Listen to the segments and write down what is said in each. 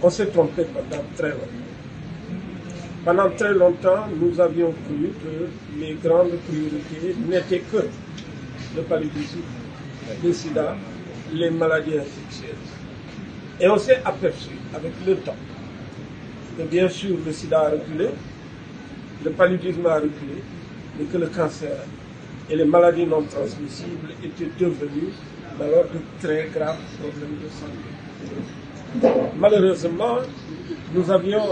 On s'est trompé pendant très longtemps. Pendant très longtemps, nous avions cru que les grandes priorités n'étaient que le paludisme, le sida, les maladies infectieuses. Et on s'est aperçu avec le temps que bien sûr le sida a reculé, le paludisme a reculé, mais que le cancer et les maladies non transmissibles étaient devenus alors de très graves problèmes de santé. Malheureusement, nous avions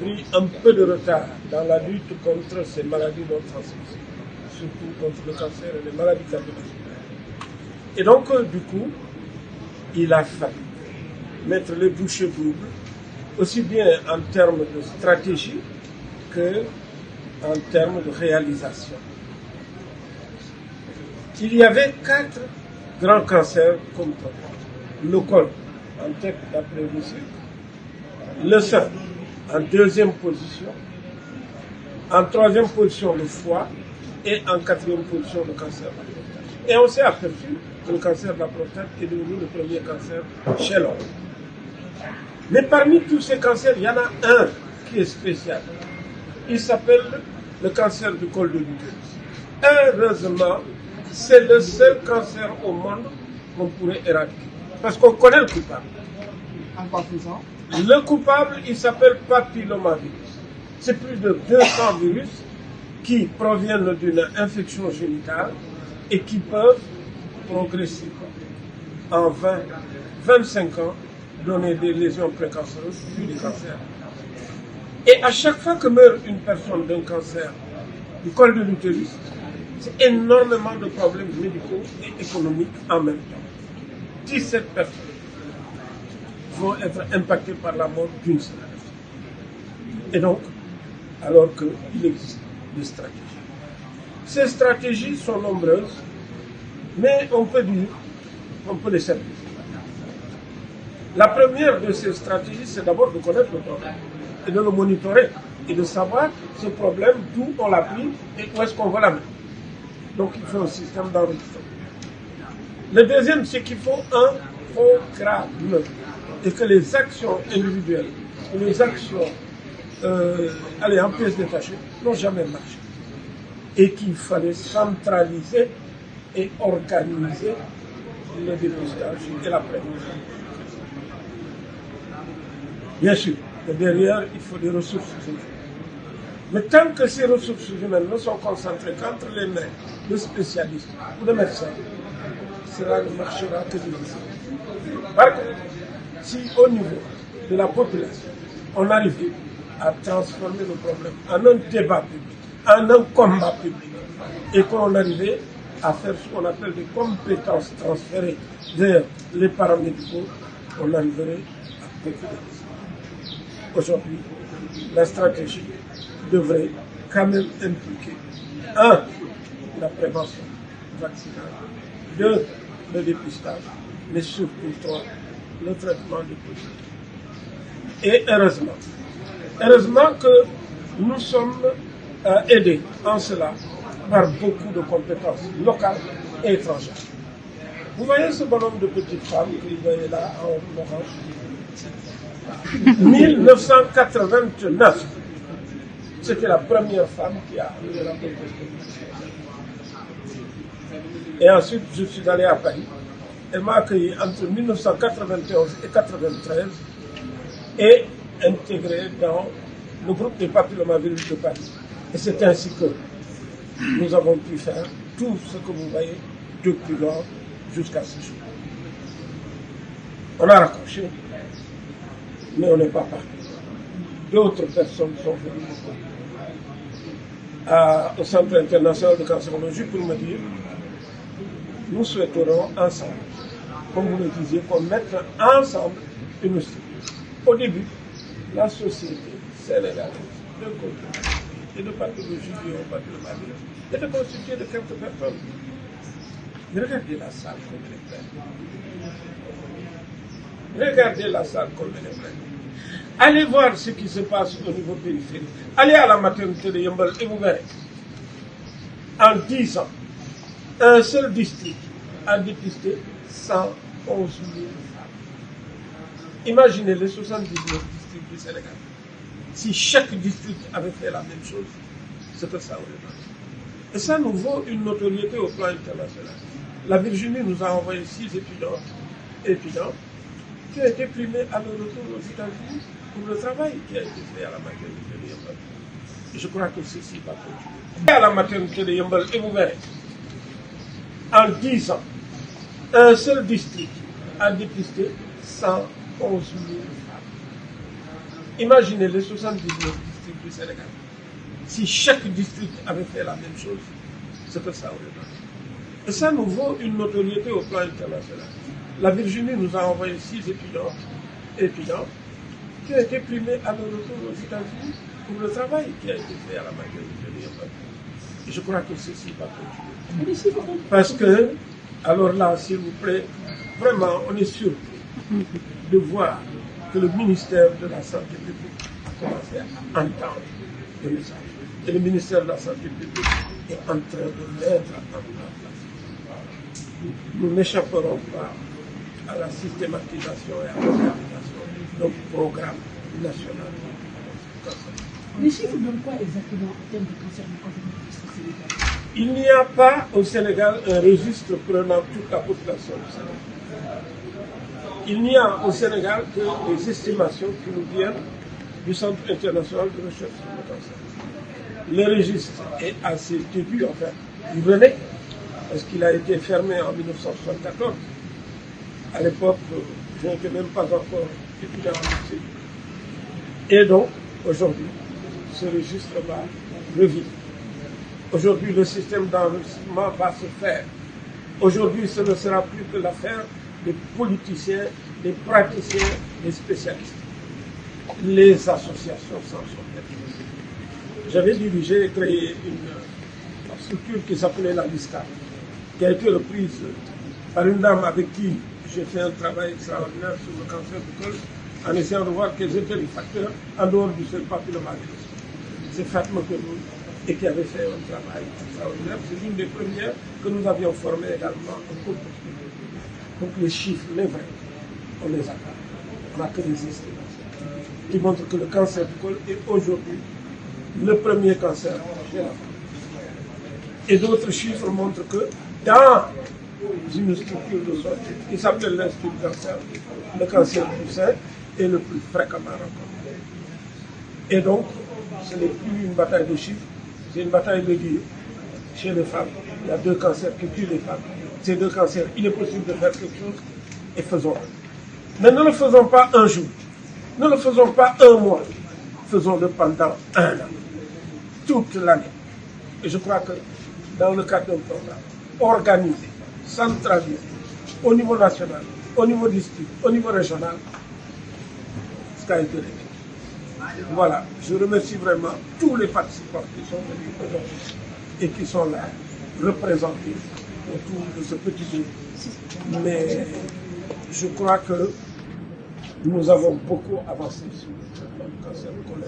pris un peu de retard dans la lutte contre ces maladies non transmissibles, surtout contre le cancer et les maladies cardiovasculaires. Et donc, du coup, il a fallu mettre les bouchées doubles, aussi bien en termes de stratégie que en termes de réalisation. Il y avait 4 grands cancers comme problème. Le col, en tête d'après le sein, en deuxième position, en troisième position le foie et en quatrième position le cancer de la prostate. Et on s'est aperçu que le cancer de la prostate est devenu le premier cancer chez l'homme. Mais parmi tous ces cancers, il y en a un qui est spécial. Il s'appelle le cancer du col de l'utérus. Heureusement, c'est le seul cancer au monde qu'on pourrait éradiquer. Parce qu'on connaît le coupable. En quoi faisant? Le coupable, il s'appelle papillomavirus. C'est plus de 200 virus qui proviennent d'une infection génitale et qui peuvent progresser en 20-25 ans, donner des lésions précancéreuses, puis des cancers. Et à chaque fois que meurt une personne d'un cancer du col de l'utérus, c'est énormément de problèmes médicaux et économiques en même temps. 17 personnes vont être impactées par la mort d'une seule personne. Et donc, alors qu'il existe des stratégies. Ces stratégies sont nombreuses, mais on peut dire qu'on peut les simplifier. La première de ces stratégies, c'est d'abord de connaître le problème et de le monitorer et de savoir ce problème, d'où on l'a pris et où est-ce qu'on va l'amener. Donc il faut un système d'enregistrement. Le deuxième, c'est qu'il faut un programme et que les actions individuelles, les actions en pièces détachées n'ont jamais marché. Et qu'il fallait centraliser et organiser le dépistage et la prévention. Bien sûr, que derrière, il faut des ressources humaines. Mais tant que ces ressources humaines ne sont concentrées qu'entre les mains de spécialistes ou de médecins, cela ne marchera que difficile. Par contre, si au niveau de la population, on arrive à transformer le problème en un débat public, en un combat public, et qu'on arrivait à faire ce qu'on appelle des compétences transférées vers les paramédicaux, on arriverait à beaucoup de choses. Aujourd'hui, la stratégie devrait quand même impliquer 1. La prévention vaccinale, 2. Le dépistage, mais surtout 3. Le traitement du Covid. Et heureusement que nous sommes aidés en cela par beaucoup de compétences locales et étrangères. Vous voyez ce bonhomme de petite femme que vous voyez là en orange? 1989, c'était la première femme qui a eu la compétence. Et ensuite, je suis allé à Paris. Elle m'a accueilli entre 1991 et 1993 et intégré dans le groupe des papillomavirus de Paris. Et c'est ainsi que nous avons pu faire tout ce que vous voyez depuis lors jusqu'à ce jour. On a raccroché, mais on n'est pas parti. D'autres personnes sont venues au Centre international de cancérologie pour me dire nous souhaiterons ensemble, comme vous le disiez, qu'on mette ensemble une structure. Au début, la société sénégalaise de contrôle et de pathologie biopathomatique était constituée de quelques personnes. Mais regardez la salle comme elle est pleine. Regardez la salle comme elle est pleine. Allez voir ce qui se passe au niveau périphérique. Allez à la maternité de Yeumbeul et vous verrez. En 10 ans, un seul district a dépisté 111 000 femmes. Imaginez les 79 districts du Sénégal. Si chaque district avait fait la même chose, ce que ça aurait donné. Et ça nous vaut une notoriété au plan international. La Virginie nous a envoyé 6 étudiants qui ont été primés à leur retour aux États-Unis pour le travail qui a été fait à la maternité de Yeumbeul. Je crois que ceci va continuer. À la maternité de Yeumbeul, et vous verrez, en 10 ans, un seul district a dépisté 111 000 femmes. Imaginez les 79 districts du Sénégal. Si chaque district avait fait la même chose, ce que ça aurait donné. Et ça nous vaut une notoriété au plan international. La Virginie nous a envoyé 6 étudiants qui ont été primés à leur retour aux États-Unis pour le travail qui a été fait à la maternité de Yeumbeul. Je crois que ceci va continuer. Parce que, alors là, s'il vous plaît, vraiment, on est surpris de voir que le ministère de la Santé publique a commencé à entendre le message. Et le ministère de la Santé publique est en train de mettre en place. Nous n'échapperons pas à la systématisation et à l'organisation d'un programme national. Les chiffres donnent quoi exactement en termes de cancer du col de l'utérus au Sénégal? Il n'y a pas au Sénégal un registre prenant toute la population du Sénégal. Il n'y a au Sénégal que des estimations qui nous viennent du Centre international de recherche sur le cancer. Le registre est à ses débuts, enfin, il renaît, parce qu'il a été fermé en 1974. À l'époque, je n'étais même pas encore étudiant en médecine. Et donc, aujourd'hui, ce registre va revivre. Aujourd'hui, le système d'enregistrement va se faire. Aujourd'hui, ce ne sera plus que l'affaire des politiciens, des praticiens, des spécialistes. Les associations s'en sont perdues. J'avais dirigé et créé une structure qui s'appelait la LISCA, qui a été reprise par une dame avec qui j'ai fait un travail extraordinaire sur le cancer du col, en essayant de voir quels étaient les facteurs en dehors du seul papillomavirus. C'est Fatma Kenoun, et qui avait fait un travail extraordinaire. C'est une des premières que nous avions formé également en cours. Donc les chiffres, les vrais, on les a pas. On n'a que des estimations qui montrent que le cancer du col est aujourd'hui le premier cancer chez la femme. Et d'autres chiffres montrent que dans une structure de santé qui s'appelle l'Institut du cancer, le cancer du sein est le plus fréquemment rencontré. Et donc, ce n'est plus une bataille de chiffres, c'est une bataille de dire. Chez les femmes, il y a 2 cancers qui tuent les femmes. Ces 2 cancers, il est possible de faire quelque chose et faisons-le. Mais ne le faisons pas un jour, ne le faisons pas un mois, faisons-le pendant 1 an, toute l'année. Et je crois que dans le cadre d'un programme organisé, centralisé, au niveau national, au niveau district, au niveau régional, ça a été réglé. Voilà, je remercie vraiment tous les participants qui sont venus aujourd'hui et qui sont là, représentés autour de ce petit groupe. Mais je crois que nous avons beaucoup avancé sur le traitement du cancer du col.